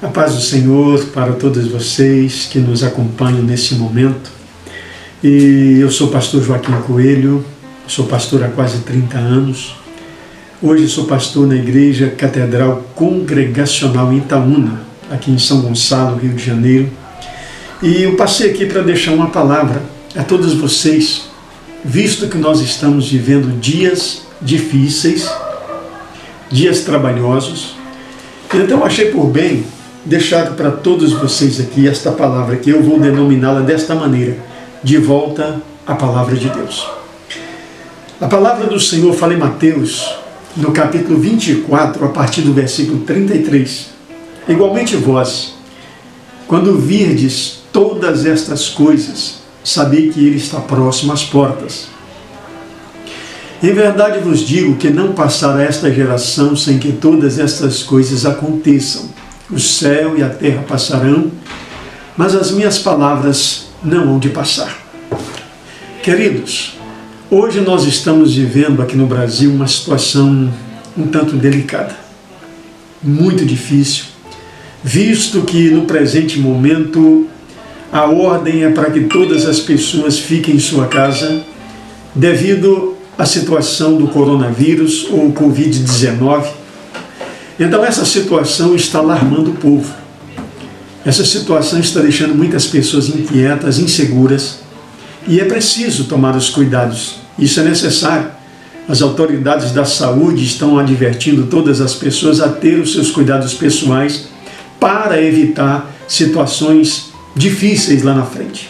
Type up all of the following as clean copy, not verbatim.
A paz do Senhor para todos vocês que nos acompanham nesse momento. E eu sou o pastor Joaquim Coelho, sou pastor há quase 30 anos. Hoje sou pastor na Igreja Catedral Congregacional em Itaúna, aqui em São Gonçalo, Rio de Janeiro. E eu passei aqui para deixar uma palavra a todos vocês, visto que nós estamos vivendo dias difíceis, dias trabalhosos. Então eu achei por bem deixar para todos vocês aqui esta palavra, que eu vou denominá-la desta maneira: de volta à palavra de Deus. A palavra do Senhor fala em Mateus, no capítulo 24, a partir do versículo 33. Igualmente vós, quando virdes todas estas coisas, sabei que ele está próximo às portas. Em verdade vos digo que não passará esta geração sem que todas estas coisas aconteçam. O céu e a terra passarão, mas as minhas palavras não hão de passar. Queridos, hoje nós estamos vivendo aqui no Brasil uma situação um tanto delicada, muito difícil, visto que no presente momento a ordem é para que todas as pessoas fiquem em sua casa devido à situação do coronavírus ou Covid-19. Então essa situação está alarmando o povo. Essa situação está deixando muitas pessoas inquietas, inseguras, e é preciso tomar os cuidados. Isso é necessário. As autoridades da saúde estão advertindo todas as pessoas a ter os seus cuidados pessoais para evitar situações difíceis lá na frente.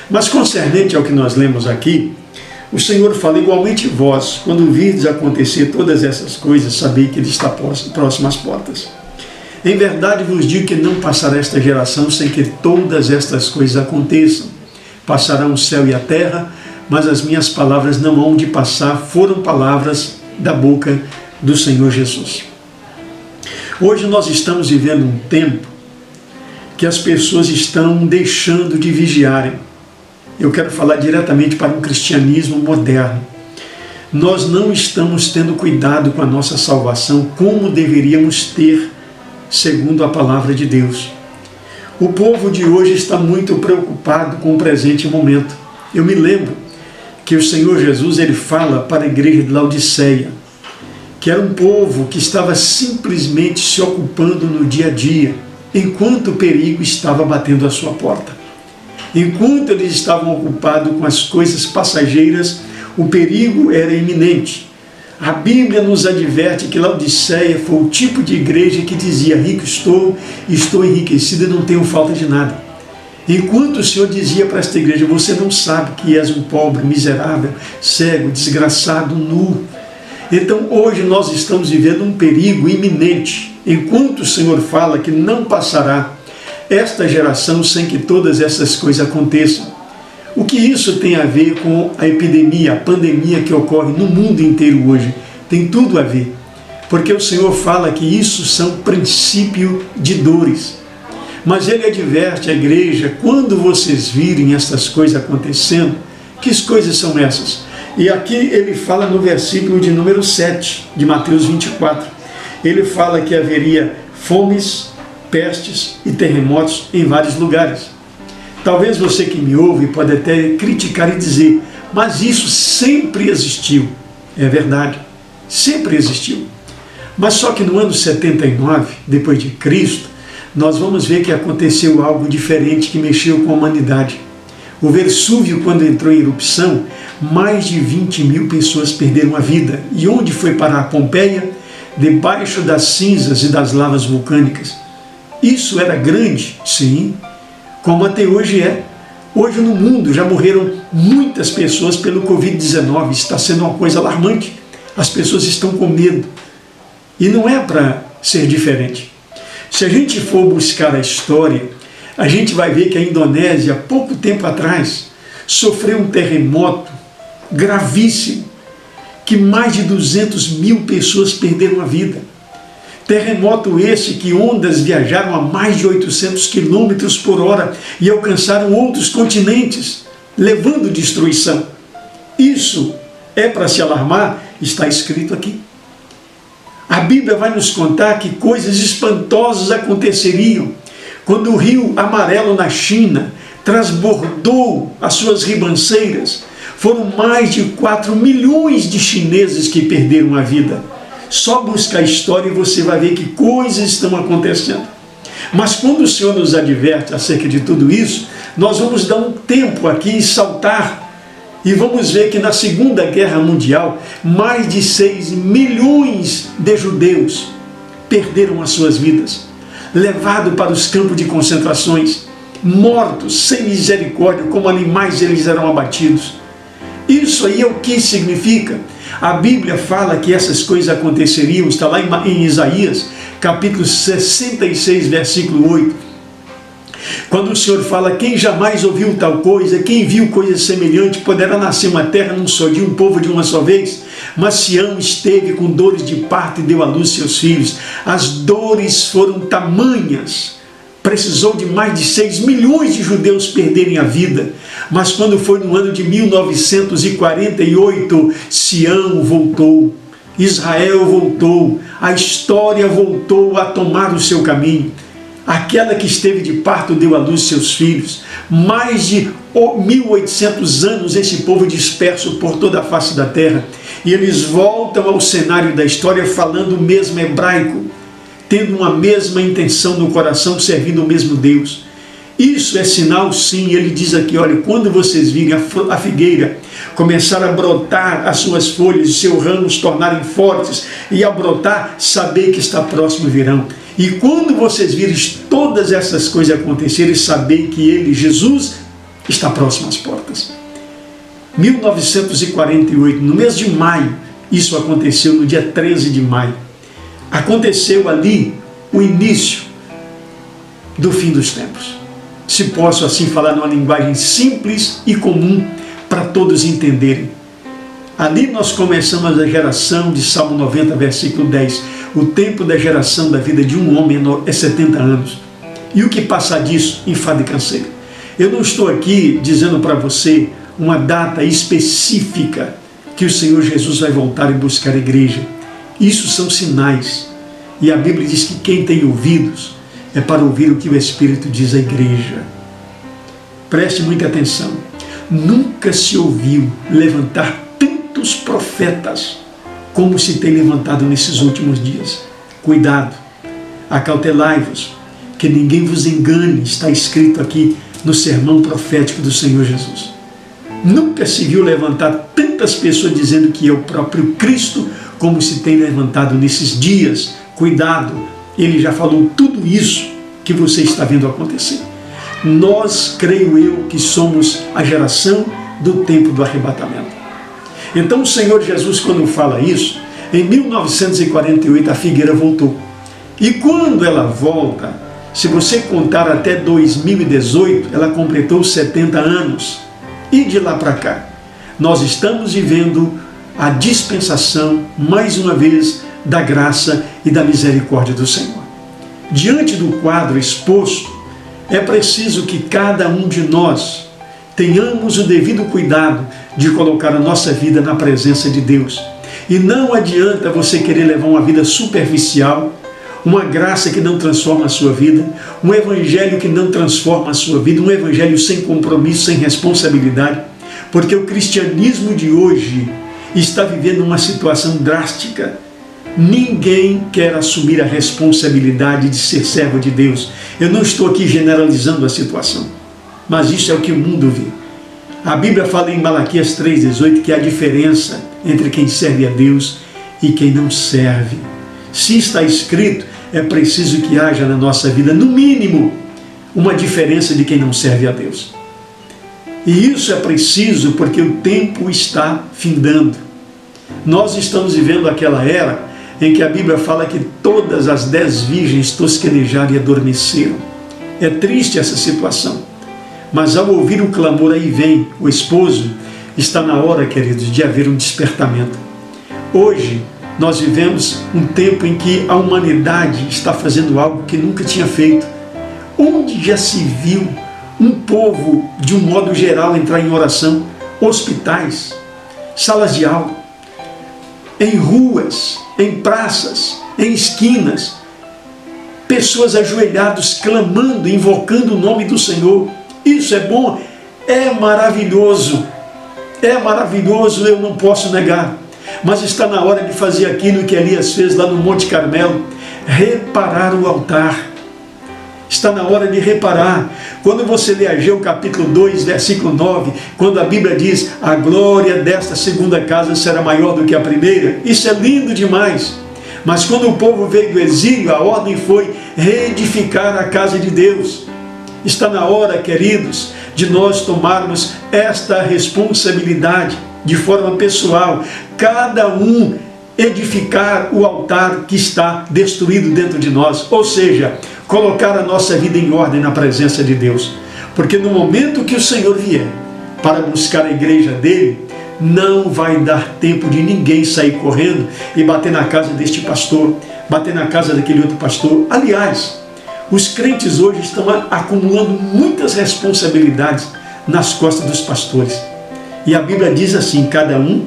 Mas concernente ao que nós lemos aqui, o Senhor fala: igualmente vós, quando virdes acontecer todas essas coisas, sabei que ele está próximo às portas. Em verdade vos digo que não passará esta geração sem que todas estas coisas aconteçam. Passarão o céu e a terra, mas as minhas palavras não hão de passar. Foram palavras da boca do Senhor Jesus. Hoje nós estamos vivendo um tempo que as pessoas estão deixando de vigiarem. Eu quero falar diretamente para um cristianismo moderno. Nós não estamos tendo cuidado com a nossa salvação como deveríamos ter, segundo a palavra de Deus. O povo de hoje está muito preocupado com o presente momento. Eu me lembro que o Senhor Jesus ele fala para a igreja de Laodiceia, que era um povo que estava simplesmente se ocupando no dia a dia, enquanto o perigo estava batendo à sua porta. Enquanto eles estavam ocupados com as coisas passageiras, o perigo era iminente. A Bíblia nos adverte que Laodiceia foi o tipo de igreja que dizia: rico estou enriquecido e não tenho falta de nada. Enquanto o Senhor dizia para esta igreja: você não sabe que és um pobre, miserável, cego, desgraçado, nu. Então hoje nós estamos vivendo um perigo iminente. Enquanto o Senhor fala que não passará esta geração sem que todas essas coisas aconteçam. O que isso tem a ver com a epidemia, a pandemia que ocorre no mundo inteiro hoje? Tem tudo a ver. Porque o Senhor fala que isso são princípio de dores. Mas Ele adverte a igreja: quando vocês virem essas coisas acontecendo, que coisas são essas? E aqui Ele fala no versículo de número 7 de Mateus 24. Ele fala que haveria fomes, pestes e terremotos em vários lugares. Talvez você que me ouve pode até criticar e dizer: mas isso sempre existiu. É verdade, sempre existiu. Mas só que no ano 79, depois de Cristo, nós vamos ver que aconteceu algo diferente que mexeu com a humanidade. O Vesúvio, quando entrou em erupção, mais de 20 mil pessoas perderam a vida. E onde foi parar Pompeia? Debaixo das cinzas e das lavas vulcânicas. Isso era grande, sim, como até hoje é. Hoje no mundo já morreram muitas pessoas pelo Covid-19. Está sendo uma coisa alarmante. As pessoas estão com medo. E não é para ser diferente. Se a gente for buscar a história, a gente vai ver que a Indonésia, pouco tempo atrás, sofreu um terremoto gravíssimo, que mais de 200 mil pessoas perderam a vida. Terremoto esse que ondas viajaram a mais de 800 quilômetros por hora e alcançaram outros continentes, levando destruição. Isso é para se alarmar? Está escrito aqui. A Bíblia vai nos contar que coisas espantosas aconteceriam quando o rio Amarelo na China transbordou as suas ribanceiras. Foram mais de 4 milhões de chineses que perderam a vida. Só buscar a história e você vai ver que coisas estão acontecendo. Mas quando o Senhor nos adverte acerca de tudo isso, nós vamos dar um tempo aqui e saltar. E vamos ver que na Segunda Guerra Mundial, mais de 6 milhões de judeus perderam as suas vidas, levados para os campos de concentrações, mortos sem misericórdia, como animais eles eram abatidos. Isso aí é o que significa. A Bíblia fala que essas coisas aconteceriam, está lá em Isaías, capítulo 66, versículo 8. Quando o Senhor fala, quem jamais ouviu tal coisa, quem viu coisa semelhante, poderá nascer uma terra num só dia, um povo de uma só vez? Mas Sião esteve com dores de parto e deu à luz seus filhos. As dores foram tamanhas, precisou de mais de 6 milhões de judeus perderem a vida. Mas quando foi no ano de 1948, Sião voltou, Israel voltou, a história voltou a tomar o seu caminho. Aquela que esteve de parto deu à luz seus filhos. Mais de 1.800 anos esse povo disperso por toda a face da terra. E eles voltam ao cenário da história falando o mesmo hebraico, tendo uma mesma intenção no coração, servindo o mesmo Deus. Isso é sinal, sim. Ele diz aqui, olha, quando vocês virem a figueira começar a brotar as suas folhas e seus ramos tornarem fortes e a brotar, saber que está próximo o verão. E quando vocês virem todas essas coisas acontecerem, saber que ele, Jesus, está próximo às portas. 1948, no mês de maio, isso aconteceu no dia 13 de maio. Aconteceu ali o início do fim dos tempos. Se posso assim falar numa linguagem simples e comum para todos entenderem. Ali nós começamos a geração de Salmo 90, versículo 10. O tempo da geração da vida de um homem é 70 anos. E o que passar disso, enfado e canseiro. Eu não estou aqui dizendo para você uma data específica que o Senhor Jesus vai voltar e buscar a igreja. Isso são sinais. E a Bíblia diz que quem tem ouvidos é para ouvir o que o Espírito diz à igreja. Preste muita atenção. Nunca se ouviu levantar tantos profetas como se tem levantado nesses últimos dias. Cuidado, acautelai-vos, que ninguém vos engane, está escrito aqui no sermão profético do Senhor Jesus. Nunca se viu levantar tantas pessoas dizendo que é o próprio Cristo, como se tem levantado nesses dias. Cuidado, ele já falou tudo isso que você está vendo acontecer. Nós, creio eu, que somos a geração do tempo do arrebatamento. Então o Senhor Jesus, quando fala isso, em 1948 a figueira voltou. E quando ela volta, se você contar até 2018, ela completou 70 anos. E de lá para cá, nós estamos vivendo a dispensação, mais uma vez, da graça e da misericórdia do Senhor. Diante do quadro exposto, é preciso que cada um de nós tenhamos o devido cuidado de colocar a nossa vida na presença de Deus. E não adianta você querer levar uma vida superficial, uma graça que não transforma a sua vida, um evangelho que não transforma a sua vida, um evangelho sem compromisso, sem responsabilidade, porque o cristianismo de hoje está vivendo uma situação drástica. Ninguém quer assumir a responsabilidade de ser servo de Deus. Eu não estou aqui generalizando a situação, mas isso é o que o mundo vê. A Bíblia fala em Malaquias 3,18 que há diferença entre quem serve a Deus e quem não serve. Se está escrito, é preciso que haja na nossa vida, no mínimo, uma diferença de quem não serve a Deus. E isso é preciso porque o tempo está findando. Nós estamos vivendo aquela era em que a Bíblia fala que todas as 10 virgens tosquenejaram e adormeceram. É triste essa situação. Mas ao ouvir o clamor, aí vem o esposo, está na hora, queridos, de haver um despertamento. Hoje, nós vivemos um tempo em que a humanidade está fazendo algo que nunca tinha feito. Onde já se viu um povo, de um modo geral, entrar em oração? Hospitais, salas de aula, em ruas, em praças, em esquinas, pessoas ajoelhadas, clamando, invocando o nome do Senhor. Isso é bom, é maravilhoso, eu não posso negar. Mas está na hora de fazer aquilo que Elias fez lá no Monte Carmelo, reparar o altar. Está na hora de reparar. Quando você lê Ageu capítulo 2, versículo 9, quando a Bíblia diz: a glória desta segunda casa será maior do que a primeira, isso é lindo demais. Mas quando o povo veio do exílio, a ordem foi reedificar a casa de Deus. Está na hora, queridos, de nós tomarmos esta responsabilidade de forma pessoal, cada um edificar o altar que está destruído dentro de nós, ou seja, colocar a nossa vida em ordem na presença de Deus. Porque no momento que o Senhor vier para buscar a igreja dele, não vai dar tempo de ninguém sair correndo e bater na casa deste pastor, bater na casa daquele outro pastor. Aliás, os crentes hoje estão acumulando muitas responsabilidades nas costas dos pastores. E a Bíblia diz assim: cada um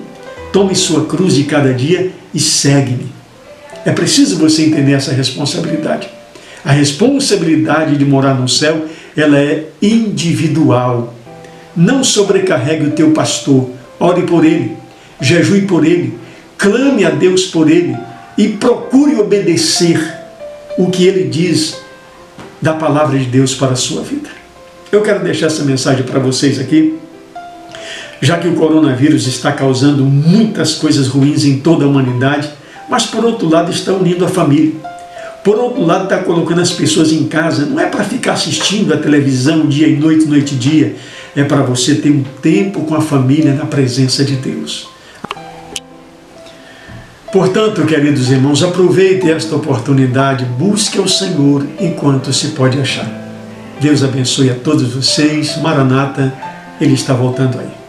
tome sua cruz de cada dia e segue-me. É preciso você entender essa responsabilidade. A responsabilidade de morar no céu, ela é individual. Não sobrecarregue o teu pastor. Ore por ele, jejue por ele, clame a Deus por ele e procure obedecer o que ele diz da palavra de Deus para a sua vida. Eu quero deixar essa mensagem para vocês aqui, já que o coronavírus está causando muitas coisas ruins em toda a humanidade, mas por outro lado está unindo a família. Por outro lado está colocando as pessoas em casa, não é para ficar assistindo a televisão dia e noite, noite e dia, é para você ter um tempo com a família na presença de Deus. Portanto, queridos irmãos, aproveite esta oportunidade, busque ao Senhor enquanto se pode achar. Deus abençoe a todos vocês. Maranata, Ele está voltando aí.